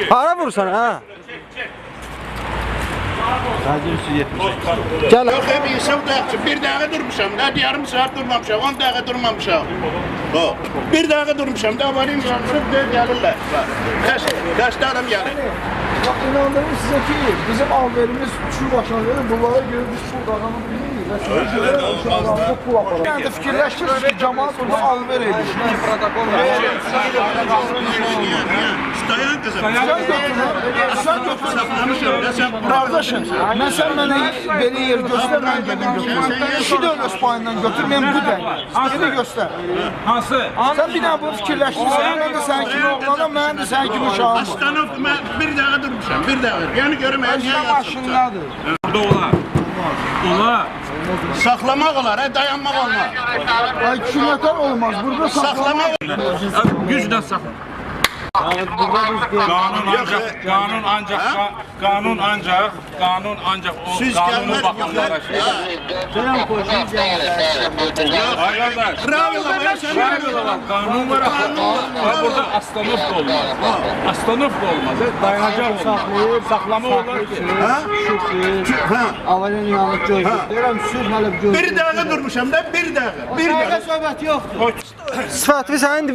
Hara vursan ha? Gel. Yok hep insan da bir dakika durmuşam da yarım saat durmamışam, 10 dakika durmamışam. O. Bir dakika durmuşam da varayım şansıp da gelirler. Kaç adam gelir? Bak inandırım size ki bizim alverimiz şu başına verir, bunlara göre biz bu adamı bilirik. Evet, olmazlar. Yani de fikirləşdirirsiniz ki, cemaat burada alver edir. Dayan kızım. Sen götürün. Kardeşim, sen mənə belə yer göstər, mən gedim götürürüm. 2 dövlət payından götürməyəm bu dəqiq. Geri göstər. Hansı? Sen bir daha bunu fikirləşdirsən, mən də sənin kimi oğlanam, mən də sənin kimi uşağım var. Astanov bir dakika durmuşam, bir dakika. Yani görmeye niye Maşındadır. Burada olar. Olar. Saklamak olar, dayanmak olmaz. Ay kümetar olmaz, burada saklamak. Güclə saxla. Kanun ancak o Siz kanunu gelmez bakanlara şey. Ay kardeş. Bravo lan, sen Kanun var. Burada astanov da olmaz. Astanov da olmaz. Dayanacak olmaz. Saklama olar ki. Avalın yanlış gözlük. Deyirəm, sürh hələ bir gözlük. bir dakika durmuşam da bir dakika. Bir dakika. söhbət yoxdur. Sifətli sən indi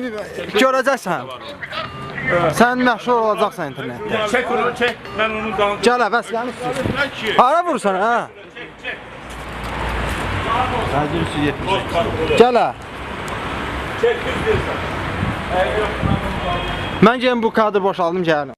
görəcəksən. Sən məşhur olacaqsan internetdə. Çek onu çek. Ben onu daha... Gəl əvəz gəl. Hara vursan ha? Gəl ə. Çek düz Mən gəlin bu kadr boşaldım gəlim.